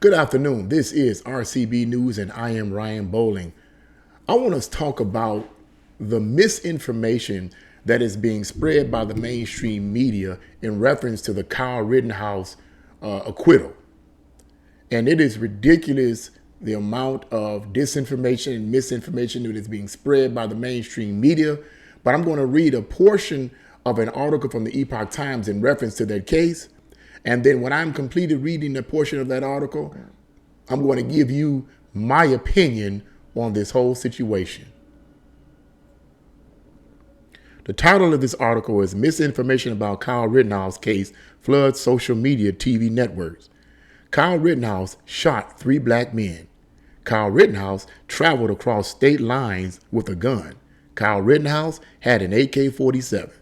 Good afternoon. This is RCB News, and I am Ryan Bowling. I want to talk about the misinformation that is being spread by the mainstream media in reference to the Kyle Rittenhouse acquittal. And it is ridiculous the amount of disinformation and misinformation that is being spread by the mainstream media. But I'm going to read a portion of an article from the Epoch Times in reference to that case. And then when I'm completed reading a portion of that article, I'm going to give you my opinion on this whole situation. The title of this article is Misinformation About Kyle Rittenhouse Case Floods Social Media TV Networks. Kyle Rittenhouse shot 3 black men. Kyle Rittenhouse traveled across state lines with a gun. Kyle Rittenhouse had an AK-47.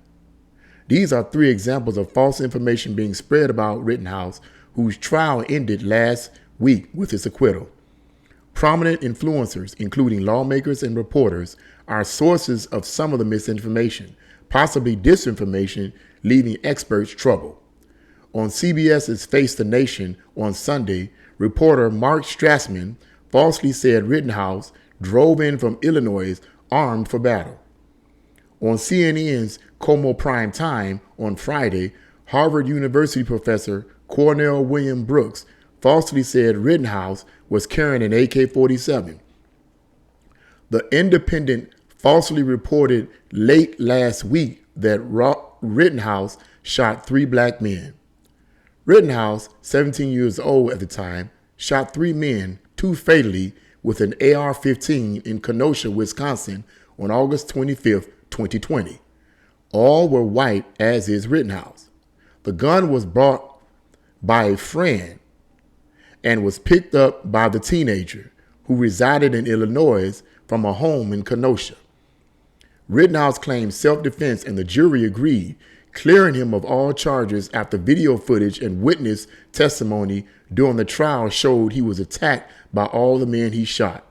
These are 3 examples of false information being spread about Rittenhouse, whose trial ended last week with his acquittal. Prominent influencers, including lawmakers and reporters, are sources of some of the misinformation, possibly disinformation, leaving experts troubled. On CBS's Face the Nation on Sunday, reporter Mark Strassman falsely said Rittenhouse drove in from Illinois armed for battle. On CNN's Como Prime Time on Friday, Harvard University professor Cornell William Brooks falsely said Rittenhouse was carrying an AK-47. The Independent falsely reported late last week that Rittenhouse shot 3 black men. Rittenhouse, 17 years old at the time, shot 3 men, 2 fatally, with an AR-15 in Kenosha, Wisconsin on August 25, 2020. All were white, as is Rittenhouse. The gun was bought by a friend and was picked up by the teenager who resided in Illinois from a home in Kenosha. Rittenhouse claimed self-defense and the jury agreed, clearing him of all charges after video footage and witness testimony during the trial showed he was attacked by all the men he shot.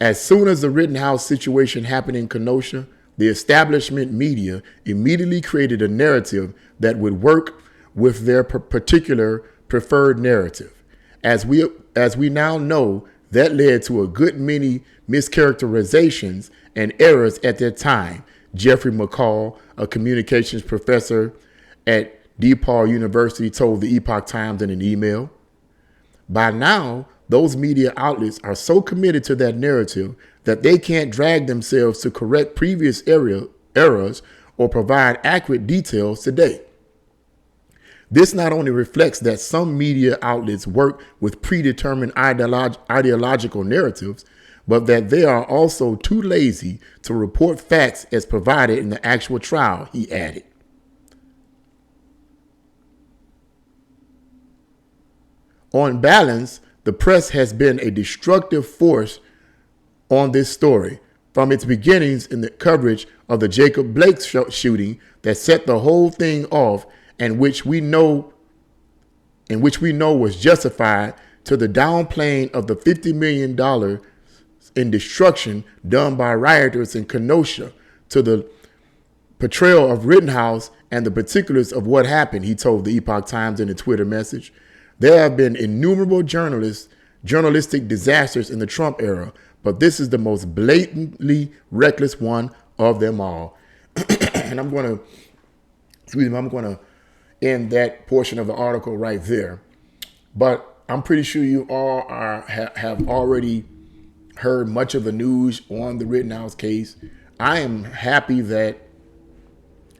As soon as the Rittenhouse situation happened in Kenosha, the establishment media immediately created a narrative that would work with their particular preferred narrative. As we now know, that led to a good many mischaracterizations and errors at that time, Jeffrey McCall, a communications professor at DePaul University, told the Epoch Times in an email. By now, those media outlets are so committed to that narrative that they can't drag themselves to correct previous errors or provide accurate details today. This not only reflects that some media outlets work with predetermined ideological narratives, but that they are also too lazy to report facts as provided in the actual trial, he added. On balance, the press has been a destructive force on this story from its beginnings in the coverage of the Jacob Blake shooting that set the whole thing off and which we know was justified, to the downplaying of the $50 million in destruction done by rioters in Kenosha, to the portrayal of Rittenhouse and the particulars of what happened, he told the Epoch Times in a Twitter message. There have been innumerable journalistic disasters in the Trump era, but this is the most blatantly reckless one of them all. And I'm going to end that portion of the article right there. But I'm pretty sure you all have already heard much of the news on the Rittenhouse case. I am happy that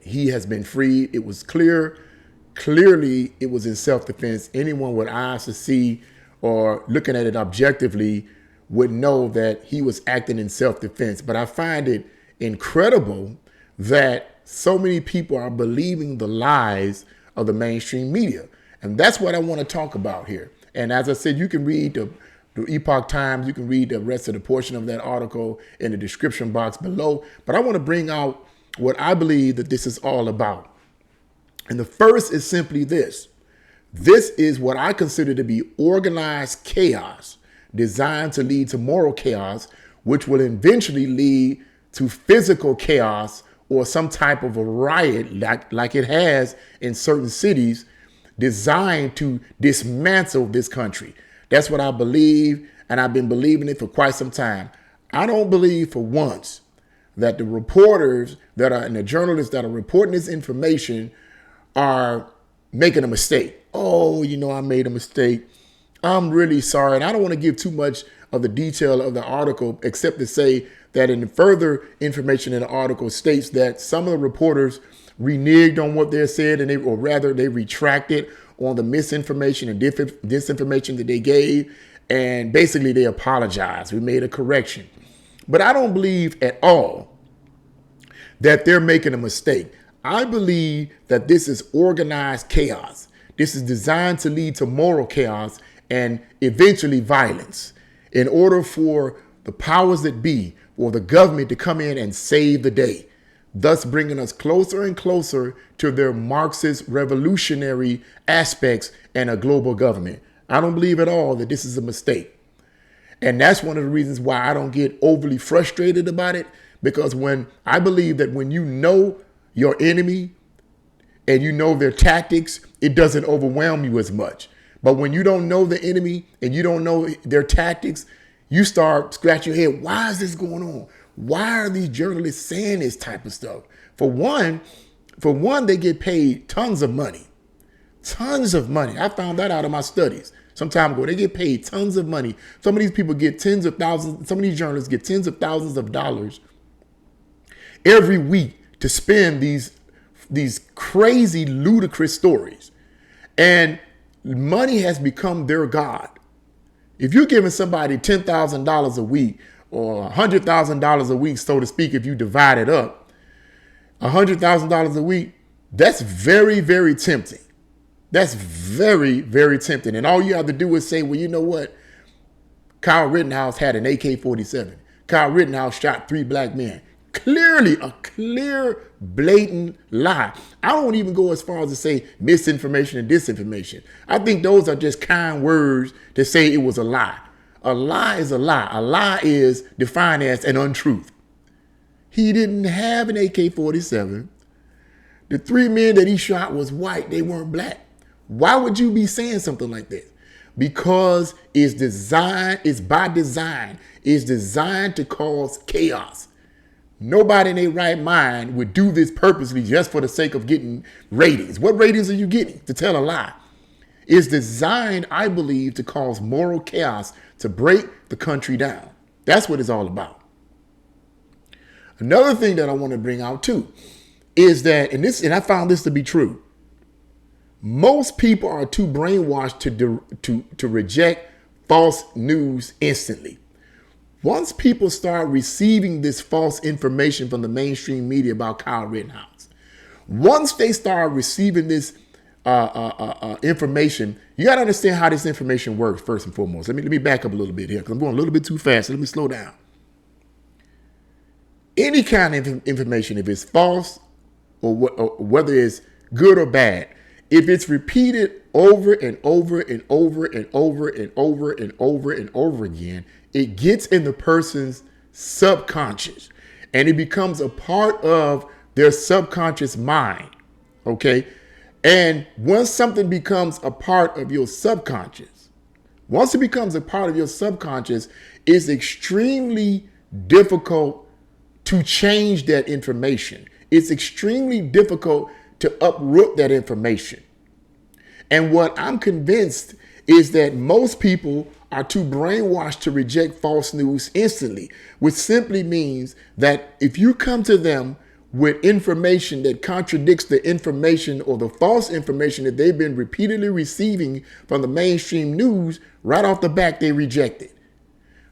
he has been freed. It was clearly it was in self-defense. Anyone with eyes to see or looking at it objectively would know that he was acting in self-defense. But I find it incredible that so many people are believing the lies of the mainstream media. And that's what I want to talk about here. And as I said, you can read the Epoch Times, you can read the rest of the portion of that article in the description box below. But I want to bring out what I believe that this is all about. And the first is simply this. This is what I consider to be organized chaos designed to lead to moral chaos, which will eventually lead to physical chaos or some type of a riot like it has in certain cities designed to dismantle this country. That's what I believe, and I've been believing it for quite some time. I don't believe for once that the reporters that are and the journalists that are reporting this information are making a mistake. Oh, I made a mistake. I'm really sorry. And I don't want to give too much of the detail of the article, except to say that in further information in the article states that some of the reporters reneged on what they said, or rather they retracted on the misinformation and disinformation that they gave. And basically they apologized. We made a correction. But I don't believe at all that they're making a mistake. I believe that this is organized chaos. This is designed to lead to moral chaos and eventually violence in order for the powers that be or the government to come in and save the day, thus bringing us closer and closer to their Marxist revolutionary aspects and a global government. I don't believe at all that this is a mistake. And that's one of the reasons why I don't get overly frustrated about it, because when I believe that when you know your enemy and you know their tactics, it doesn't overwhelm you as much. But when you don't know the enemy and you don't know their tactics, you start scratching your head. Why is this going on? Why are these journalists saying this type of stuff? For one, they get paid tons of money. Tons of money. I found that out of my studies some time ago. They get paid tons of money. Some of these people get tens of thousands. Some of these journalists get tens of thousands of dollars every week to spin these crazy, ludicrous stories. And money has become their God. If you're giving somebody $10,000 a week or $100,000 a week, so to speak, if you divide it up, $100,000 a week, that's very, very tempting. That's very, very tempting. And all you have to do is say, well, you know what? Kyle Rittenhouse had an AK-47. Kyle Rittenhouse shot 3 black men. Clearly a clear, blatant lie. I don't even go as far as to say misinformation and disinformation. I think those are just kind words to say it was a lie. A lie is a lie. A lie is defined as an untruth. He didn't have an AK-47. The 3 men that he shot was white. They weren't black. Why would you be saying something like this? Because it's by design. It's designed to cause chaos. Nobody in their right mind would do this purposely just for the sake of getting ratings. What ratings are you getting to tell a lie? It's designed, I believe, to cause moral chaos, to break the country down. That's what it's all about. Another thing that I want to bring out too is that, and I found this to be true, most people are too brainwashed to reject false news instantly. Once people start receiving this false information from the mainstream media about Kyle Rittenhouse, once they start receiving this information, you got to understand how this information works first and foremost. Let me back up a little bit here because I'm going a little bit too fast. So let me slow down. Any kind of information, if it's false or whether it's good or bad, if it's repeated over and over and over and over and over and over and over again, it gets in the person's subconscious and it becomes a part of their subconscious mind. Okay. And once something becomes a part of your subconscious, once it becomes a part of your subconscious, it's extremely difficult to change that information. It's extremely difficult to uproot that information. And what I'm convinced is that most people are too brainwashed to reject false news instantly, which simply means that if you come to them with information that contradicts the information or the false information that they've been repeatedly receiving from the mainstream news, right off the bat, they reject it.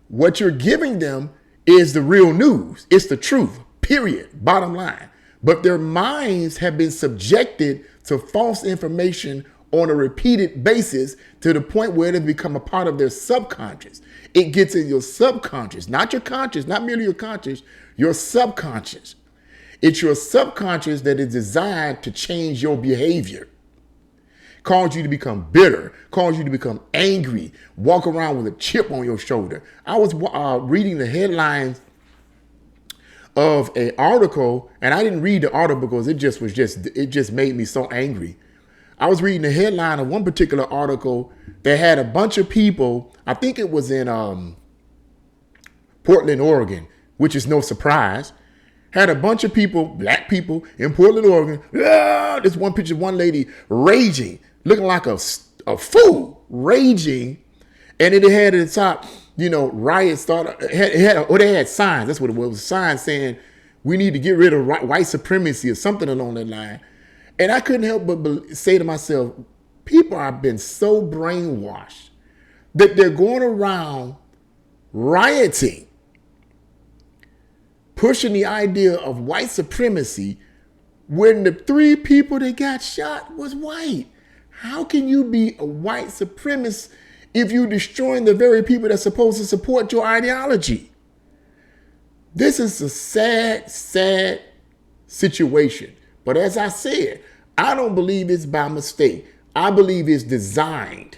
What you're giving them is the real news. It's the truth, period, bottom line. But their minds have been subjected to false information on a repeated basis to the point where it has become a part of their subconscious. It gets in your subconscious, not your conscious, not merely your conscious, your subconscious. It's your subconscious that is designed to change your behavior, cause you to become bitter, cause you to become angry, walk around with a chip on your shoulder. I was reading the headlines of an article, and I didn't read the article because it just made me so angry. I was reading the headline of one particular article that had a bunch of people. I think it was in Portland, Oregon, which is no surprise. Had a bunch of people, black people in Portland, Oregon. This one picture, one lady raging, looking like a fool, raging. And it had at the top, riots started. They had signs. That's what it was. It was signs saying we need to get rid of white supremacy or something along that line. And I couldn't help but say to myself, people have been so brainwashed that they're going around rioting, pushing the idea of white supremacy when the 3 people that got shot was white. How can you be a white supremacist if you're destroying the very people that's supposed to support your ideology? This is a sad, sad situation. But as I said, I don't believe it's by mistake. I believe it's designed.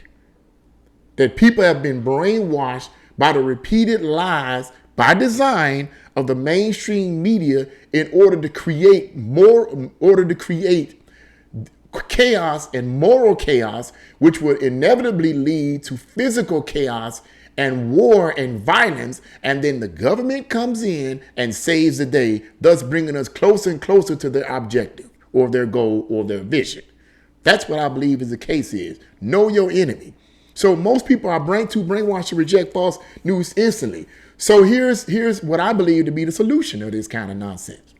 That people have been brainwashed by the repeated lies by design of the mainstream media in order to create chaos and moral chaos, which would inevitably lead to physical chaos and war and violence. And then the government comes in and saves the day, thus bringing us closer and closer to their objective or their goal or their vision. That's what I believe is the case is. Know your enemy. So most people are too brainwashed to reject false news instantly. So here's what I believe to be the solution of this kind of nonsense.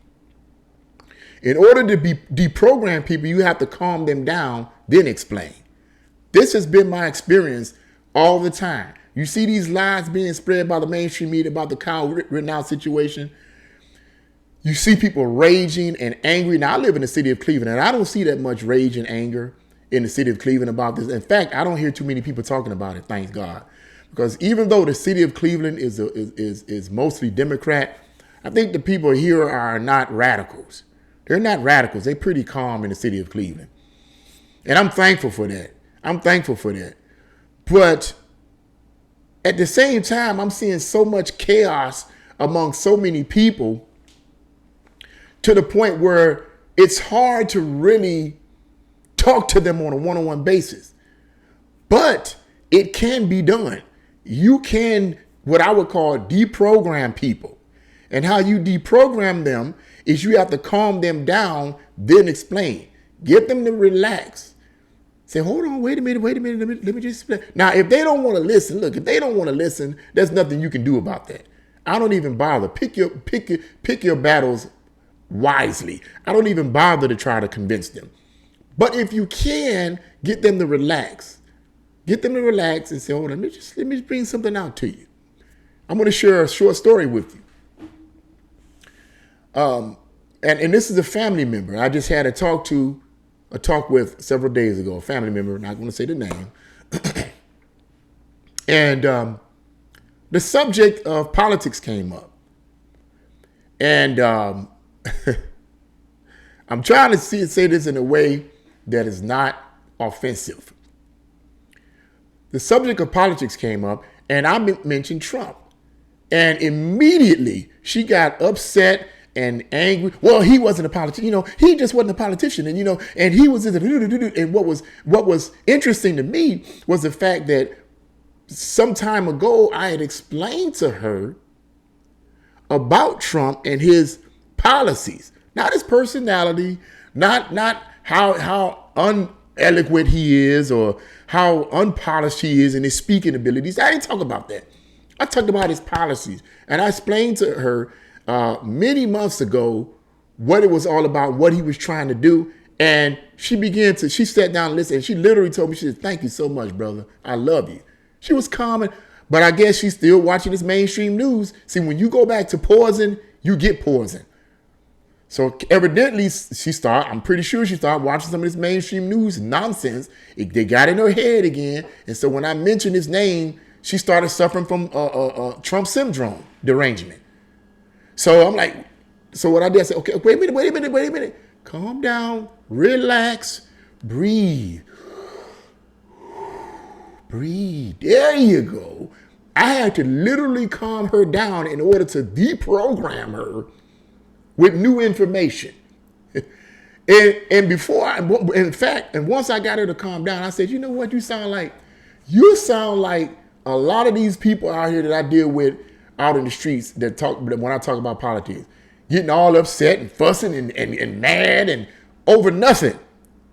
In order to deprogram people, you have to calm them down, then explain. This has been my experience all the time. You see these lies being spread by the mainstream media about the Kyle Rittenhouse situation. You see people raging and angry. Now, I live in the city of Cleveland, and I don't see that much rage and anger in the city of Cleveland about this. In fact, I don't hear too many people talking about it, thank God. Because even though the city of Cleveland is mostly Democrat, I think the people here are not radicals. They're not radicals. They're pretty calm in the city of Cleveland. And I'm thankful for that. But at the same time, I'm seeing so much chaos among so many people to the point where it's hard to really talk to them on a one-on-one basis. But it can be done. You can, what I would call, deprogram people. And how you deprogram them is you have to calm them down, then explain. Get them to relax. Say, hold on, wait a minute, let me just explain. Now, if they don't want to listen, there's nothing you can do about that. I don't even bother. Pick your battles wisely. I don't even bother to try to convince them. But if you can, get them to relax. Get them to relax and say, oh, let me just bring something out to you. I'm going to share a short story with you. And this is a family member. I just had a talk with several days ago, a family member, not going to say the name. And the subject of politics came up. And I'm trying to say this in a way that is not offensive. The subject of politics came up, and I mentioned Trump. And immediately she got upset and angry. Well, he wasn't a politician. He just wasn't a politician. And, and he was, and what was interesting to me was the fact that some time ago, I had explained to her about Trump and his policies, not his personality, not how uneloquent he is or how unpolished he is in his speaking abilities. I didn't talk about that. I talked about his policies, and I explained to her many months ago what it was all about, what he was trying to do. And she sat down and listened, and she literally told me, she said, "Thank you so much, brother. I love you." She was calm, but I guess she's still watching this mainstream news. See, when you go back to poison, you get poison. So evidently I'm pretty sure she started watching some of this mainstream news nonsense. They got in her head again. And so when I mentioned his name, she started suffering from Trump syndrome derangement. So I'm like, so what I did, I said, okay, wait a minute. Calm down, relax, breathe. There you go. I had to literally calm her down in order to deprogram her with new information. And before in fact, and once I got her to calm down, I said, you know what, you sound like a lot of these people out here that I deal with out in the streets that talk when I talk about politics, getting all upset and fussing and mad and over nothing.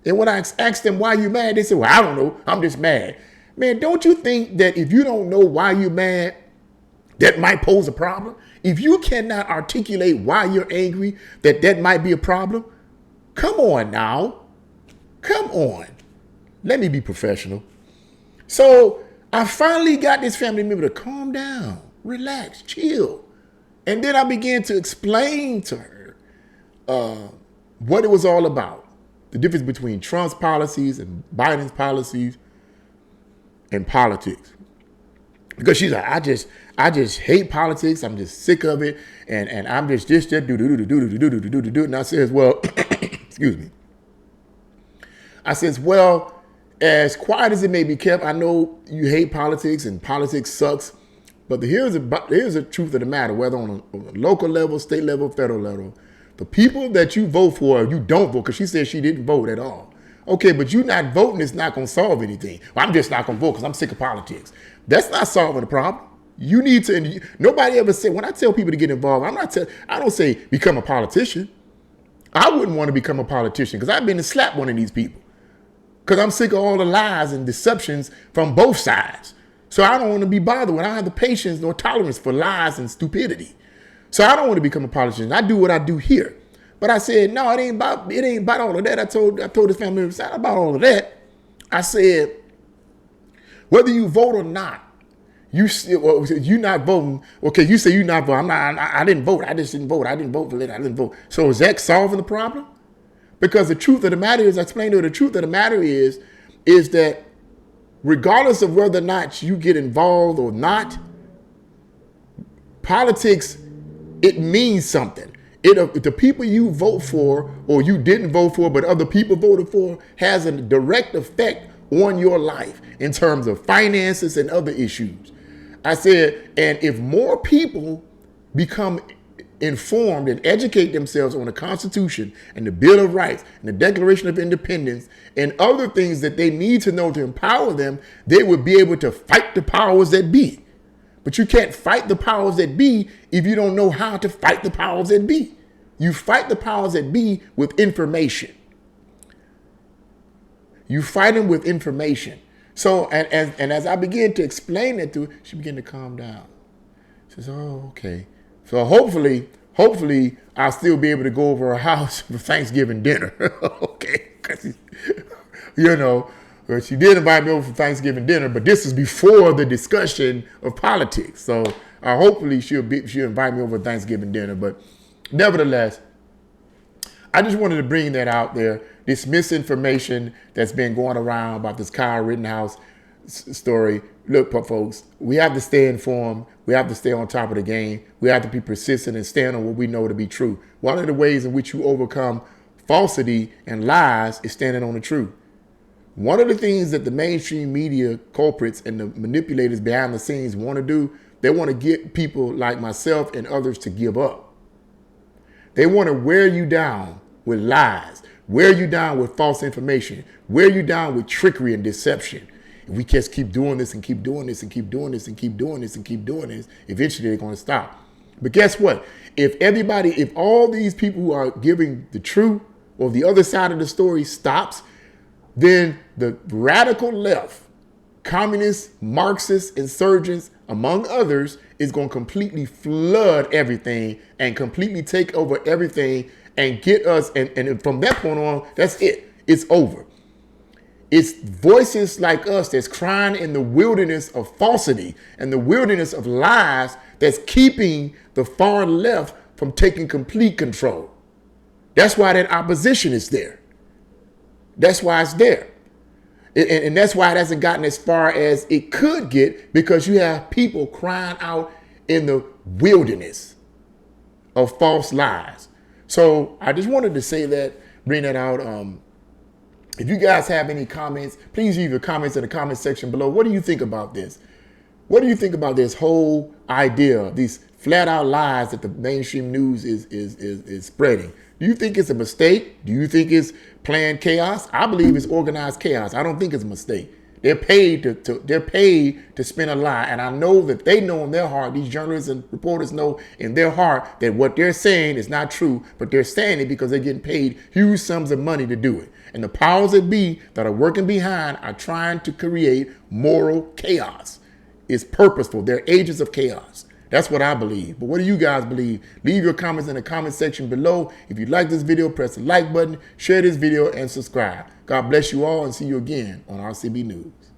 And when I asked them why you mad, they said, well, I don't know, I'm just mad. Man, don't you think that if you don't know why you're mad, that might pose a problem? If you cannot articulate why you're angry, that might be a problem. Come on now. Come on. Let me be professional. So I finally got this family member to calm down, relax, chill. And then I began to explain to her what it was all about. The difference between Trump's policies and Biden's policies and politics. Because she's like, I just hate politics. I'm just sick of it. And I'm just do. And I says, well, excuse me. I says, well, as quiet as it may be kept, I know you hate politics and politics sucks. But here's the truth of the matter, whether on a local level, state level, federal level, the people that you vote for, you don't vote, because she said she didn't vote at all. Okay, but you not voting is not going to solve anything. Well, I'm just not going to vote because I'm sick of politics. That's not solving the problem. You need to, nobody ever said, when I tell people to get involved, I don't say become a politician. I wouldn't want to become a politician because I've been to slap one of these people. Because I'm sick of all the lies and deceptions from both sides. So I don't want to be bothered with. I don't have the patience nor tolerance for lies and stupidity. So I don't want to become a politician. I do what I do here. But I said, no, it ain't about all of that. I told this family member, it's not about all of that. I said, whether you vote or not, you not voting. Okay, you say you not voting. I didn't vote. I just didn't vote. I didn't vote for that. I didn't vote. So is that solving the problem? Because the truth of the matter is, I explained to her, the truth of the matter is that regardless of whether or not you get involved or not, politics, it means something. The people you vote for or you didn't vote for but other people voted for has a direct effect on your life in terms of finances and other issues. I said, and if more people become informed and educate themselves on the Constitution and the Bill of Rights and the Declaration of Independence and other things that they need to know to empower them, they would be able to fight the powers that be. But you can't fight the powers that be if you don't know how to fight the powers that be. You fight the powers that be with information. You fight them with information. So, and as I began to explain that to her, she began to calm down. She says, oh, okay. So hopefully I'll still be able to go over her house for Thanksgiving dinner. Okay. She did invite me over for Thanksgiving dinner, but this is before the discussion of politics. So hopefully she'll invite me over for Thanksgiving dinner. But nevertheless, I just wanted to bring that out there. This misinformation that's been going around about this Kyle Rittenhouse story. Look, folks, we have to stay informed. We have to stay on top of the game. We have to be persistent and stand on what we know to be true. One of the ways in which you overcome falsity and lies is standing on the truth. One of the things that the mainstream media culprits and the manipulators behind the scenes want to do, they want to get people like myself and others to give up. They want to wear you down with lies, wear you down with false information, wear you down with trickery and deception. If we just keep doing this and keep doing this and keep doing this and keep doing this and keep doing this, eventually they're going to stop. But guess what? If all these people who are giving the truth or the other side of the story stops, then the radical left, communists, Marxists, insurgents, among others, is going to completely flood everything and completely take over everything and get us. And from that point on, that's it. It's over. It's voices like us that's crying in the wilderness of falsity and the wilderness of lies that's keeping the far left from taking complete control. That's why that opposition is there. That's why it's there. And that's why it hasn't gotten as far as it could get, because you have people crying out in the wilderness of false lies. So I just wanted to say that, bring that out. If you guys have any comments, please leave your comments in the comment section below. What do you think about this? What do you think about this whole idea, these flat out lies that the mainstream news is spreading? Do you think it's a mistake? Do you think it's planned chaos? I believe it's organized chaos. I don't think it's a mistake. They're paid to spin a lie, and I know that they know in their heart, these journalists and reporters know in their heart that what they're saying is not true, but they're saying it because they're getting paid huge sums of money to do it. And the powers that be that are working behind are trying to create moral chaos. It's purposeful. They're agents of chaos. That's what I believe. But what do you guys believe? Leave your comments in the comment section below. If you like this video, press the like button, share this video, and subscribe. God bless you all, and see you again on RCB News.